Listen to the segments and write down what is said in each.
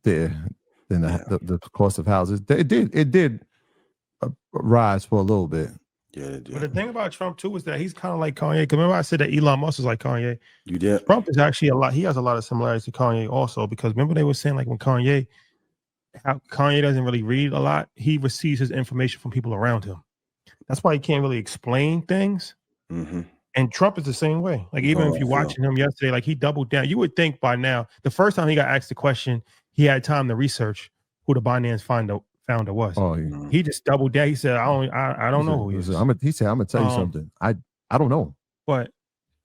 there than the cost of houses. It did rise for a little bit. Yeah, it did. But the thing about Trump too is that he's kind of like Kanye. Because remember I said that Elon Musk is like Kanye. You did. Trump is actually he has a lot of similarities to Kanye also, because remember they were saying like when Kanye doesn't really read a lot. He receives his information from people around him. That's why he can't really explain things. Mm-hmm. And Trump is the same way. Like even if you're watching him yesterday, like he doubled down. You would think by now, the first time he got asked the question, he had time to research who the Binance founder was. Oh, yeah. He just doubled down. He said, I don't know who he is. He said, I'm gonna tell you something. I don't know. But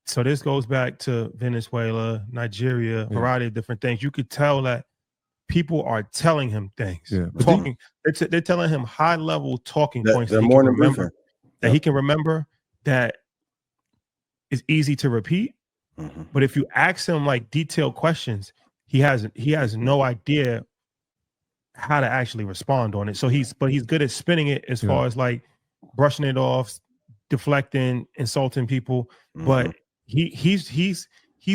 so this goes back to Venezuela, Nigeria, a variety of different things. You could tell that people are telling him things. Yeah. They're telling him high level talking points that he can remember that is easy to repeat. Mm-hmm. But if you ask him like detailed questions, he has no idea how to actually respond on it. So he's good at spinning it as far as like brushing it off, deflecting, insulting people. Mm-hmm. But he's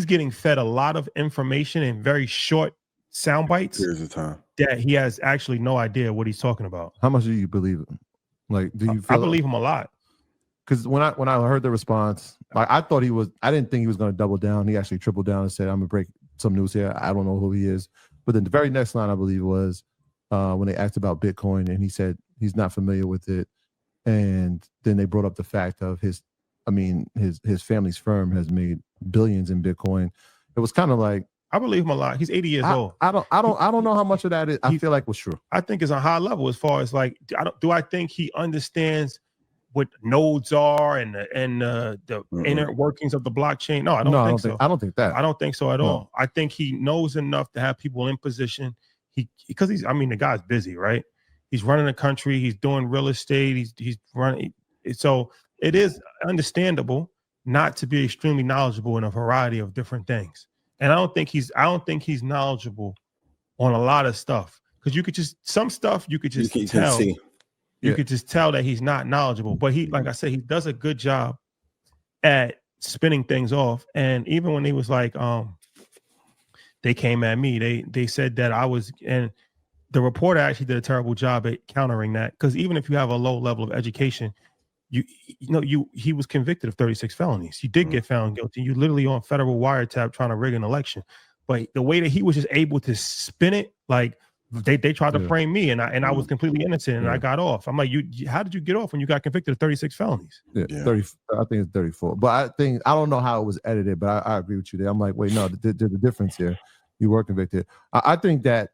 getting fed a lot of information in very short sound bites. Here's the time that he has actually no idea what he's talking about. How much do you believe him? Like, do you feel I believe him a lot. Because when I heard the response, like I didn't think he was going to double down. He actually tripled down and said, I'm gonna break some news here. I don't know who he is. But then the very next line, I believe, was when they asked about Bitcoin, and he said he's not familiar with it. And then they brought up the fact of his family's firm has made billions in Bitcoin. It was kind of like, I believe him a lot. He's 80 years old. I don't know how much of that is. I feel like was true. I think it's a high level as far as like, I think he understands what nodes are and the inner workings of the blockchain? No, I don't think so. I don't think that. I don't think so at all. I think he knows enough to have people in position. Because the guy's busy, right? He's running a country. He's doing real estate. He's running. So it is understandable not to be extremely knowledgeable in a variety of different things. And I don't think he's knowledgeable on a lot of stuff, because you could just tell. You could just tell that he's not knowledgeable. But like I said, he does a good job at spinning things off. And even when he was like, they came at me, they said that I was, and the reporter actually did a terrible job at countering that, because even if you have a low level of education, he was convicted of 36 felonies. You did get found guilty. You literally on federal wiretap trying to rig an election. But the way that he was just able to spin it, like they tried to frame me, and I was completely innocent, and I got off. I'm like, how did you get off when you got convicted of 36 felonies? Yeah. 30. I think it's 34. But I don't know how it was edited, but I agree with you there. I'm like, wait, no, there's a difference here. You were convicted. I think that,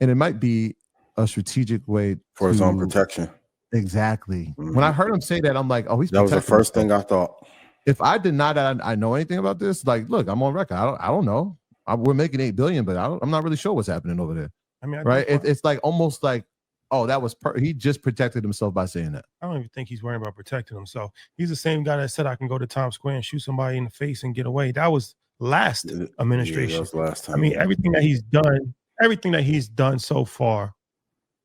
and it might be a strategic way for his own protection. Exactly. Mm-hmm. When I heard him say that, I'm like, oh, that was the first thing I thought. If I deny that I know anything about this, like, look, I'm on record. I don't know. We're making $8 billion, but I'm not really sure what's happening over there. I mean, right? It's like almost like, oh, that was he just protected himself by saying that. I don't even think he's worrying about protecting himself. He's the same guy that said I can go to Times Square and shoot somebody in the face and get away. That was last administration. Yeah, that was last time. I mean, everything that he's done so far,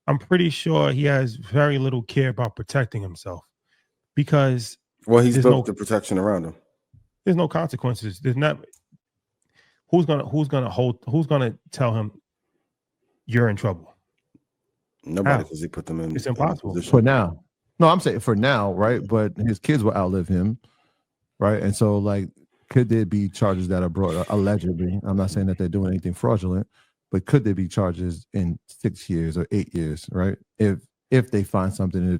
I'm pretty sure he has very little care about protecting himself, because he's built the protection around him. There's no consequences. There's not. Who's gonna tell him you're in trouble? Nobody, because he put them in. It's impossible for now. No, I'm saying for now, right? But his kids will outlive him, right? And so, like, could there be charges that are brought allegedly? I'm not saying that they're doing anything fraudulent, but could there be charges in 6 years or 8 years, right? If they find something,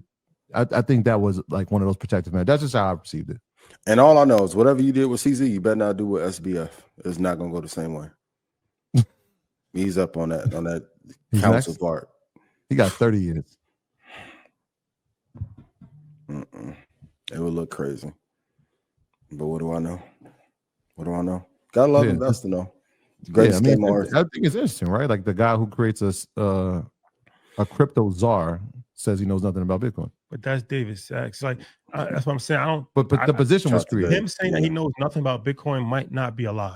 I think that was like one of those protective measures. That's just how I perceived it. And all I know is whatever you did with CZ, you better not do with SBF. It's not gonna go the same way. He's up on that council part. He got 30 years. It would look crazy. But what do I know? Gotta love investing though. Greatest game on earth. I think it's interesting, right? Like the guy who creates a crypto czar says he knows nothing about Bitcoin. But that's David Sachs. Like that's what I'm saying. I don't. But the position was created. Him saying that he knows nothing about Bitcoin might not be a lie.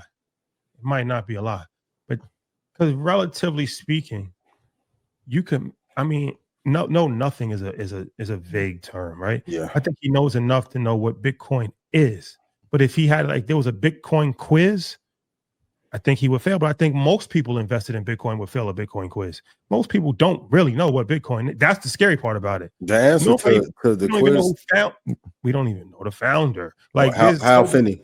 It might not be a lie. But because relatively speaking, you can. I mean, nothing is a vague term, right? Yeah. I think he knows enough to know what Bitcoin is. But if he had there was a Bitcoin quiz, I think he would fail, but I think most people invested in Bitcoin would fail a Bitcoin quiz. Most people don't really know what Bitcoin is. That's the scary part about it. The answer to the quiz, we don't even know the founder. Like Hal Finney.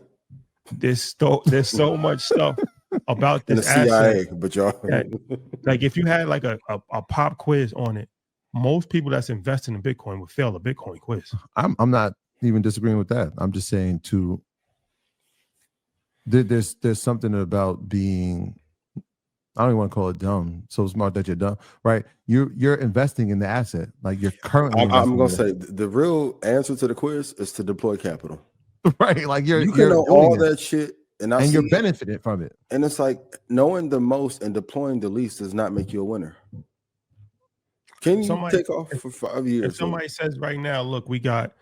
There's so much stuff about this and the CIA, asset. but y'all like if you had like a pop quiz on it, most people that's investing in Bitcoin would fail a Bitcoin quiz. I'm not even disagreeing with that. I'm just saying there's something about being, I don't even want to call it dumb, so smart that you're dumb, right? You're investing in the asset. Like you're currently I'm gonna say the real answer to the quiz is to deploy capital. Right. Like you can know all that shit and you're benefiting from it. And it's like knowing the most and deploying the least does not make you a winner. Can you take off for 5 years? If somebody says right now, look, we got,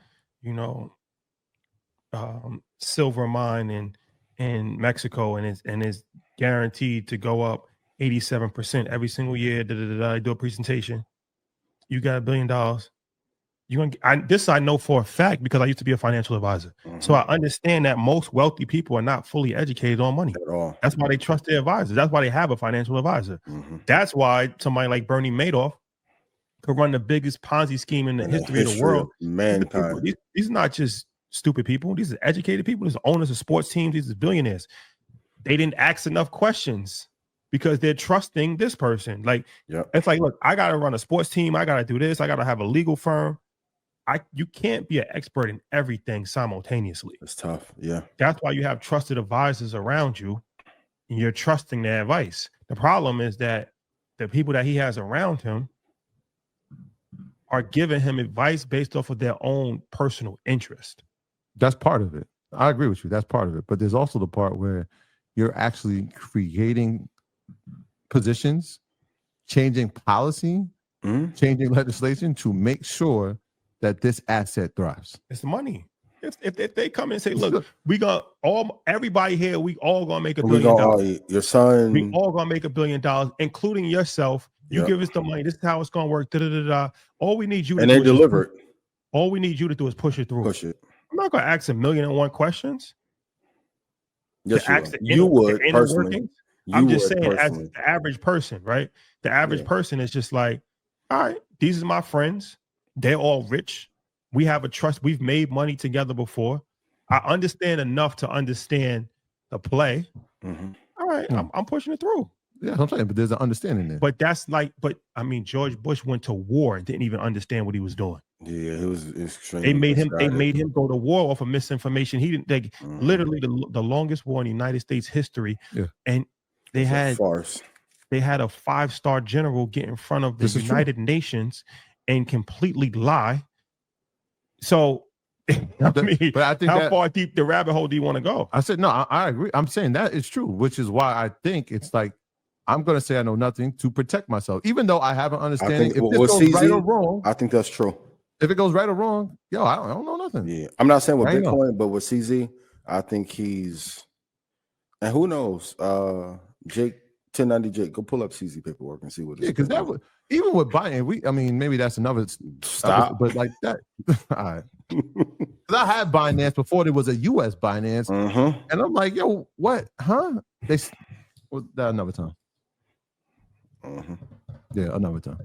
silver mine in Mexico and it's guaranteed to go up 87% every single year. I do a presentation. You got $1 billion. This I know for a fact because I used to be a financial advisor. Mm-hmm. So I understand that most wealthy people are not fully educated on money. At all. That's why they trust their advisors. That's why they have a financial advisor. Mm-hmm. That's why somebody like Bernie Madoff could run the biggest Ponzi scheme in the history of the world. Mankind. These are not just stupid people. These are educated people. These are owners of sports teams. These are billionaires. They didn't ask enough questions because they're trusting this person. Like, It's like, look, I got to run a sports team. I got to do this. I got to have a legal firm. You can't be an expert in everything simultaneously. It's tough. Yeah. That's why you have trusted advisors around you and you're trusting their advice. The problem is that the people that he has around him are giving him advice based off of their own personal interest. That's part of it. I agree with you. That's part of it. But there's also the part where you're actually creating positions, changing policy, changing legislation to make sure that this asset thrives. It's the money. If they come and say, look, everybody here, we all gonna make $1 billion. Your son, we all gonna make $1 billion, including yourself. You give us the money. This is how it's gonna work. All we need you to and they deliver it. All we need you to do is push it through. Push it. I'm not gonna ask 1,000,001 questions. Yes, you would personally. I'm just saying, as the average person, right? The average person is just like, all right, these are my friends. They're all rich. We have a trust. We've made money together before. I understand enough to understand the play. Mm-hmm. All right, I'm pushing it through. Yeah, I'm saying, but there's an understanding there. But I mean, George Bush went to war and didn't even understand what he was doing. Yeah, it was extremely. They made him go to war off of misinformation. He didn't. Literally the longest war in United States history. Yeah. And they had farce. They had a 5-star general get in front of the United Nations and completely lie. So, but I think how far deep the rabbit hole do you want to go? I said, no, I agree. I'm saying that is true, which is why I think it's like, I'm going to say I know nothing to protect myself, even though I have an understanding. If this goes right or wrong, I think that's true. If it goes right or wrong, I don't know nothing. Yeah, I'm not saying with Bitcoin, but with CZ, I think he's, and who knows, Jake, 1090 Jake, go pull up CZ paperwork and see what. Yeah, because that would, even with Binance, maybe that's another stop, but like that. All right. Because I had Binance before there was a US Binance, and I'm like, yo, what? Huh? That another time. Yeah, another time.